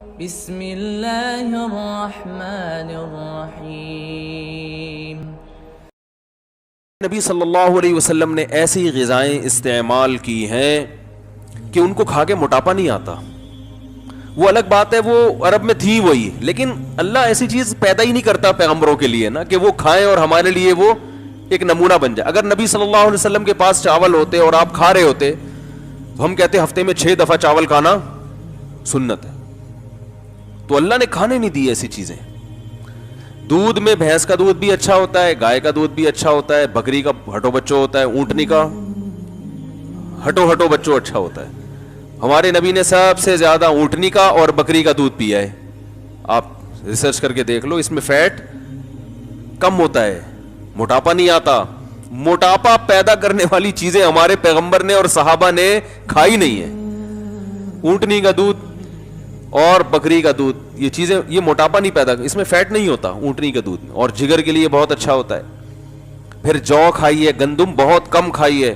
بسم اللہ الرحمن الرحیم۔ نبی صلی اللہ علیہ وسلم نے ایسی غذائیں استعمال کی ہیں کہ ان کو کھا کے موٹاپا نہیں آتا۔ وہ الگ بات ہے، وہ عرب میں تھی وہی، لیکن اللہ ایسی چیز پیدا ہی نہیں کرتا پیغمبروں کے لیے نا کہ وہ کھائیں اور ہمارے لیے وہ ایک نمونہ بن جائے۔ اگر نبی صلی اللہ علیہ وسلم کے پاس چاول ہوتے اور آپ کھا رہے ہوتے تو ہم کہتے ہفتے میں 6 دفعہ چاول کھانا سنت ہے، تو اللہ نے کھانے نہیں دی ایسی چیزیں۔ دودھ میں بھینس کا دودھ بھی اچھا ہوتا ہے، گائے کا دودھ بھی اچھا ہوتا ہے، بکری کا ہٹو بچو ہوتا ہے، اونٹنی کا ہٹو بچو اچھا ہوتا ہے۔ ہمارے نبی نے سب سے زیادہ اونٹنی کا اور بکری کا دودھ پیا ہے۔ آپ ریسرچ کر کے دیکھ لو، اس میں فیٹ کم ہوتا ہے، موٹاپا نہیں آتا۔ موٹاپا پیدا کرنے والی چیزیں ہمارے پیغمبر نے اور صحابہ نے کھائی نہیں ہے۔ اونٹنی کا دودھ اور بکری کا دودھ، یہ چیزیں یہ موٹاپا نہیں پیدا، اس میں فیٹ نہیں ہوتا اونٹنی کے دودھ میں، اور جگر کے لیے بہت اچھا ہوتا ہے۔ پھر جو کھائیے، گندم بہت کم کھائیے۔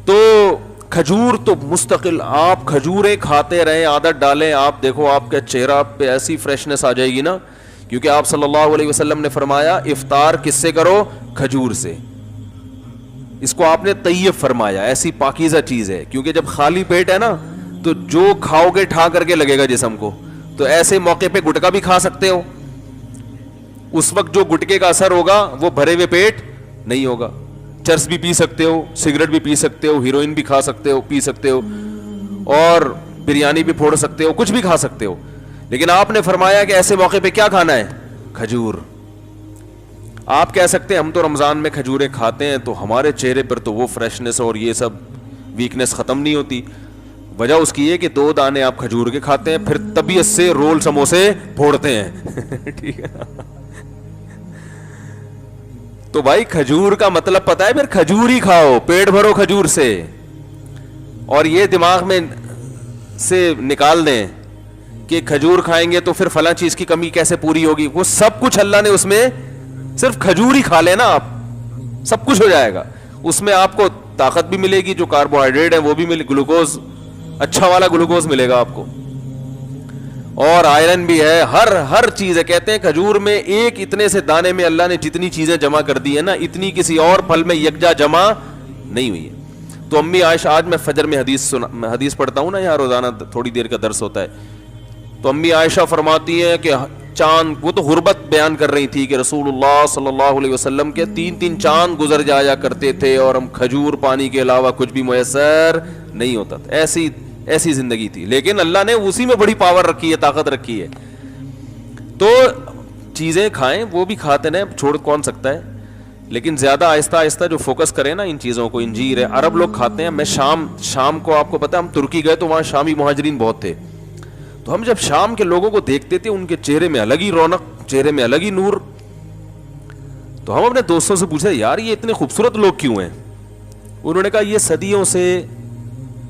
تو کھجور تو مستقل آپ کھجوریں کھاتے رہیں، عادت ڈالیں، آپ دیکھو آپ کے چہرہ پہ ایسی فریشنس آ جائے گی نا، کیونکہ آپ صلی اللہ علیہ وسلم نے فرمایا افطار کس سے کرو؟ کھجور سے۔ اس کو آپ نے طیب فرمایا، ایسی پاکیزہ چیز ہے، کیونکہ جب خالی پیٹ ہے نا تو جو کھاؤ گے ٹھا کر کے لگے گا جسم کو۔ تو ایسے موقع پہ گٹکا بھی کھا سکتے ہو، اس وقت جو گٹکے کا اثر ہوگا وہ بھرے ہوئے پیٹ نہیں ہوگا۔ چرس بھی پی سکتے ہو، سگریٹ بھی پی سکتے ہو، ہیروئن بھی کھا سکتے ہو، پی سکتے ہو، اور بریانی بھی پھوڑ سکتے ہو، کچھ بھی کھا سکتے ہو، لیکن آپ نے فرمایا کہ ایسے موقع پہ کیا کھانا ہے؟ کھجور۔ آپ کہہ سکتے ہیں ہم تو رمضان میں کھجوریں کھاتے ہیں تو ہمارے چہرے پر تو وہ فریشنس اور یہ سب ویکنس ختم نہیں ہوتی۔ وجہ اس کی ہے کہ 2 دانے آپ کھجور کے کھاتے ہیں، پھر طبیعت سے رول سموسے پھوڑتے ہیں ٹھیک ہے۔ تو بھائی کھجور کا مطلب پتا ہے، پھر کھجور ہی کھاؤ، پیٹ بھرو کھجور سے، اور یہ دماغ میں سے نکال دیں کہ کھجور کھائیں گے تو پھر فلاں چیز کی کمی کیسے پوری ہوگی۔ وہ سب کچھ اللہ نے اس میں، صرف کھجور ہی کھا لینا آپ، سب کچھ ہو جائے گا۔ اس میں آپ کو طاقت بھی ملے گی، جو کاربوہائیڈریٹ ہے وہ بھی ملے، گلوکوز اچھا والا گلوکوز ملے گا آپ کو، اور آئرن بھی ہے، ہر چیز ہے۔ کہتے ہیں کھجور میں ایک اتنے سے دانے میں اللہ نے جتنی چیزیں جمع کر دی ہے نا، اتنی کسی اور پھل میں یکجا جمع نہیں ہوئی ہے۔ تو امی عائشہ، آج میں فجر میں حدیث پڑھتا ہوں نا یہاں روزانہ، تھوڑی دیر کا درس ہوتا ہے، تو امی عائشہ فرماتی ہیں کہ چاند، وہ تو غربت بیان کر رہی تھی کہ رسول اللہ صلی اللہ علیہ وسلم کے 3 چاند گزر جایا کرتے تھے اور ہم کھجور پانی کے علاوہ کچھ بھی میسر نہیں ہوتا تھا۔ ایسی زندگی تھی، لیکن اللہ نے اسی میں بڑی پاور رکھی ہے، طاقت رکھی ہے۔ تو چیزیں کھائیں، وہ بھی کھاتے ہیں، چھوڑ کون سکتا ہے، لیکن زیادہ آہستہ آہستہ جو فوکس کریں نا ان چیزوں کو۔ انجیر ہے، عرب لوگ کھاتے ہیں۔ میں شام کو، آپ کو پتا ہے ہم ترکی گئے تو وہاں شامی مہاجرین بہت تھے، تو ہم جب شام کے لوگوں کو دیکھتے تھے ان کے چہرے میں الگ ہی رونق، چہرے میں الگ ہی نور، تو ہم اپنے دوستوں سے پوچھا یار یہ اتنے خوبصورت لوگ کیوں ہیں؟ انہوں نے کہا یہ صدیوں سے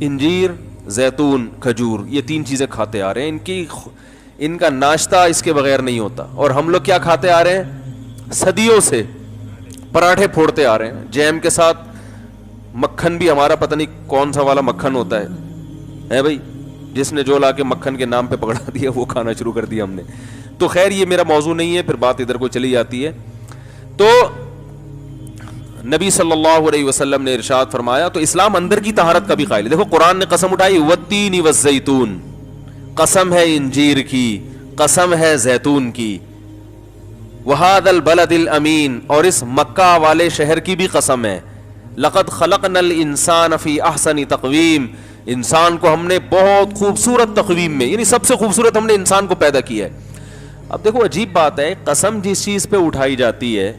انجیر، زیتون، کھجور، یہ 3 چیزیں کھاتے آ رہے ہیں، ان کا ناشتہ اس کے بغیر نہیں ہوتا۔ اور ہم لوگ کیا کھاتے آ رہے ہیں؟ صدیوں سے پراٹھے پھوڑتے آ رہے ہیں، جیم کے ساتھ مکھن بھی ہمارا پتہ نہیں کون سا والا مکھن ہوتا ہے بھائی، جس نے جو لا کے مکھن کے نام پہ پکڑا دیا وہ کھانا شروع کر دیا ہم نے۔ تو خیر یہ میرا موضوع نہیں ہے، پھر بات ادھر کو چلی جاتی ہے۔ تو نبی صلی اللہ علیہ وسلم نے ارشاد فرمایا، تو اسلام اندر کی طہارت کا بھی قائل ہے۔ دیکھو قرآن نے قسم اٹھائی، والتین والزیتون، قسم ہے انجیر کی، قسم ہے زیتون کی، وہذا البلد الامین، اور اس مکہ والے شہر کی بھی قسم ہے، لقد خلقنا الانسان فی احسن تقویم، انسان کو ہم نے بہت خوبصورت تقویم میں، یعنی سب سے خوبصورت ہم نے انسان کو پیدا کیا ہے۔ اب دیکھو عجیب بات ہے، قسم جس چیز پہ اٹھائی جاتی ہے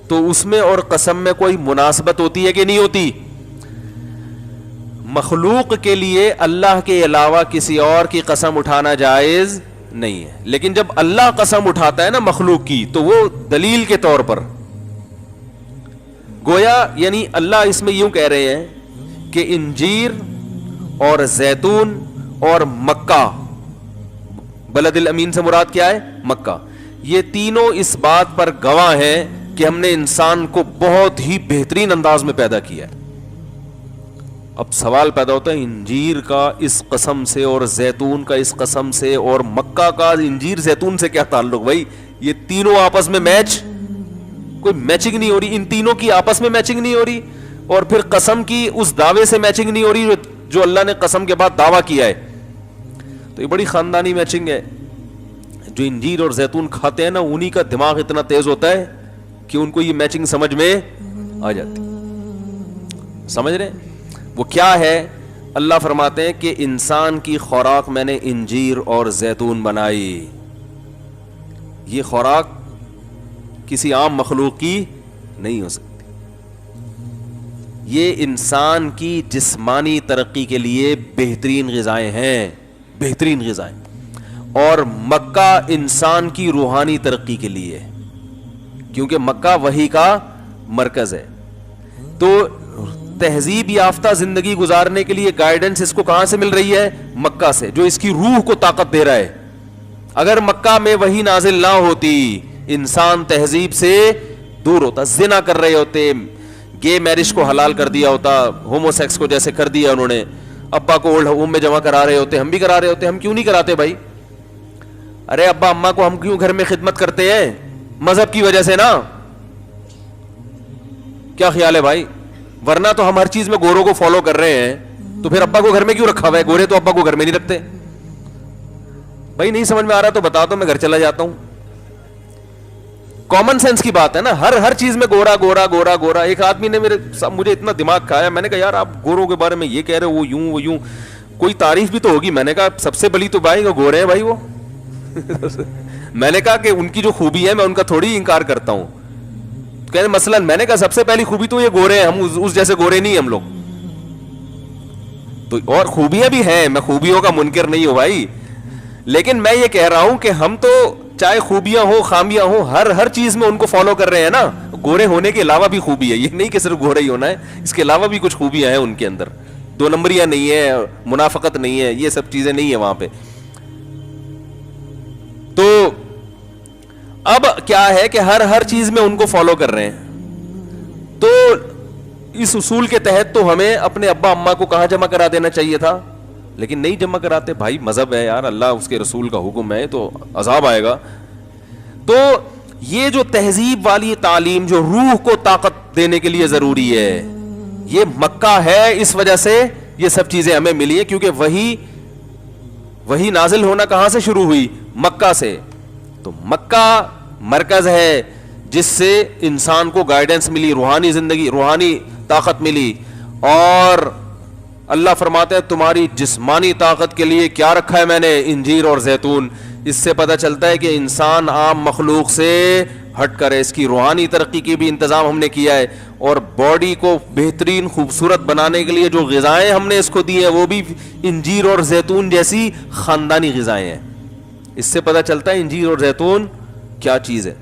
تو اس میں اور قسم میں کوئی مناسبت ہوتی ہے کہ نہیں ہوتی؟ مخلوق کے لیے اللہ کے علاوہ کسی اور کی قسم اٹھانا جائز نہیں ہے، لیکن جب اللہ قسم اٹھاتا ہے نا مخلوق کی تو وہ دلیل کے طور پر، گویا یعنی اللہ اس میں یوں کہہ رہے ہیں کہ انجیر اور زیتون اور مکہ، بلد الامین سے مراد کیا ہے؟ مکہ، یہ تینوں اس بات پر گواہ ہیں کہ ہم نے انسان کو بہت ہی بہترین انداز میں پیدا کیا ہے۔ اب سوال پیدا ہوتا ہے انجیر کا اس قسم سے اور زیتون کا اس قسم سے اور مکہ کا انجیر زیتون سے کیا تعلق؟ بھائی یہ تینوں آپس میں میچ، کوئی میچنگ نہیں ہو رہی، ان تینوں کی آپس میں میچنگ نہیں ہو رہی، اور پھر قسم کی اس دعوے سے میچنگ نہیں ہو رہی جو اللہ نے قسم کے بعد دعویٰ کیا ہے. تو یہ بڑی خاندانی میچنگ ہے. جو انجیر اور زیتون کھاتے ہیں نا انہی کا دماغ اتنا تیز ہوتا ہے کہ ان کو یہ میچنگ سمجھ میں آ جاتی. سمجھ رہے ہیں وہ کیا ہے؟ اللہ فرماتے ہیں کہ انسان کی خوراک میں نے انجیر اور زیتون بنائی. یہ خوراک کسی عام مخلوق کی نہیں ہو سکتی. یہ انسان کی جسمانی ترقی کے لیے بہترین غذائیں ہیں، بہترین غذائیں. اور مکہ انسان کی روحانی ترقی کے لیے، کیونکہ مکہ وحی کا مرکز ہے. تو تہذیب یافتہ زندگی گزارنے کے لیے گائیڈنس اس کو کہاں سے مل رہی ہے؟ مکہ سے، جو اس کی روح کو طاقت دے رہا ہے. اگر مکہ میں وحی نازل نہ ہوتی انسان تہذیب سے دور ہوتا، زنا کر رہے ہوتے، گے میرج کو حلال کر دیا ہوتا، ہومو سیکس کو جیسے کر دیا انہوں نے، ابا کو اولڈ ہوم میں جمع کرا رہے ہوتے، ہم بھی کرا رہے ہوتے. ہم کیوں نہیں کراتے بھائی؟ ارے ابا اماں کو ہم کیوں گھر میں خدمت کرتے ہیں؟ مذہب کی وجہ سے نا. کیا خیال ہے بھائی؟ ورنہ تو ہم ہر چیز میں گوروں کو فالو کر رہے ہیں، تو پھر ابا کو گھر میں کیوں رکھا ہوا ہے؟ گورے تو ابا کو گھر میں نہیں رکھتے. بھائی نہیں سمجھ میں آ رہا تو بتا دو، میں گھر چلا جاتا ہوں. کامن سینس کی بات ہے نا، ہر چیز میں گورا گورا گورا گورا. ایک آدمی نے مجھے اتنا دماغ کھایا، میں نے کہا یار آپ گوروں کے بارے میں یہ کہہ رہے ہو، وہ یوں وہ یوں، کوئی تعریف بھی تو ہوگی. میں نے کہا سب سے بڑی تو بھائی گورے ہیں بھائی وہ. میں نے کہا کہ ان کی جو خوبی ہے میں ان کا تھوڑی انکار کرتا ہوں. کہنے مثلاً میں نے کہا سب سے پہلی خوبی تو یہ گورے ہیں، ہم اس جیسے گورے نہیں ہم لوگ. تو اور خوبیاں بھی ہیں، میں خوبیوں کا منکر نہیں ہوں بھائی، لیکن میں یہ کہہ رہا ہوں کہ ہم تو چاہے خوبیاں ہو خامیاں ہو ہر چیز میں ان کو فالو کر رہے ہیں نا. گورے ہونے کے علاوہ بھی خوبی ہے، یہ نہیں کہ صرف گورے ہی ہونا ہے، اس کے علاوہ بھی کچھ خوبیاں ہیں ان کے اندر. دو نمبریاں نہیں ہے، منافقت نہیں ہے، یہ سب چیزیں نہیں ہیں وہاں پہ. تو اب کیا ہے کہ ہر چیز میں ان کو فالو کر رہے ہیں. تو اس اصول کے تحت تو ہمیں اپنے ابا اماں کو کہاں جمع کرا دینا چاہیے تھا، لیکن نہیں جمع کراتے. بھائی مذہب ہے یار، اللہ اس کے رسول کا حکم ہے، تو عذاب آئے گا. تو یہ جو تہذیب والی تعلیم جو روح کو طاقت دینے کے لیے ضروری ہے، یہ مکہ ہے. اس وجہ سے یہ سب چیزیں ہمیں ملی ہیں، کیونکہ وہی نازل ہونا کہاں سے شروع ہوئی؟ مکہ سے. تو مکہ مرکز ہے جس سے انسان کو گائیڈنس ملی، روحانی زندگی، روحانی طاقت ملی. اور اللہ فرماتے ہیں تمہاری جسمانی طاقت کے لیے کیا رکھا ہے میں نے؟ انجیر اور زیتون. اس سے پتہ چلتا ہے کہ انسان عام مخلوق سے ہٹ کر ہے، اس کی روحانی ترقی کی بھی انتظام ہم نے کیا ہے. اور باڈی کو بہترین خوبصورت بنانے کے لیے جو غذائیں ہم نے اس کو دی ہیں وہ بھی انجیر اور زیتون جیسی خاندانی غذائیں ہیں. اس سے پتہ چلتا ہے انجیر اور زیتون کیا چیز ہے.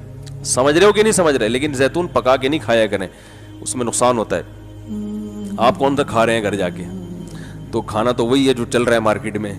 سمجھ رہے ہو کہ نہیں سمجھ رہے؟ لیکن زیتون پکا کے نہیں کھایا کریں، اس میں نقصان ہوتا ہے. آپ کون سا کھا رہے ہیں گھر جا کے؟ تو کھانا تو وہی ہے جو چل رہا ہے مارکیٹ میں.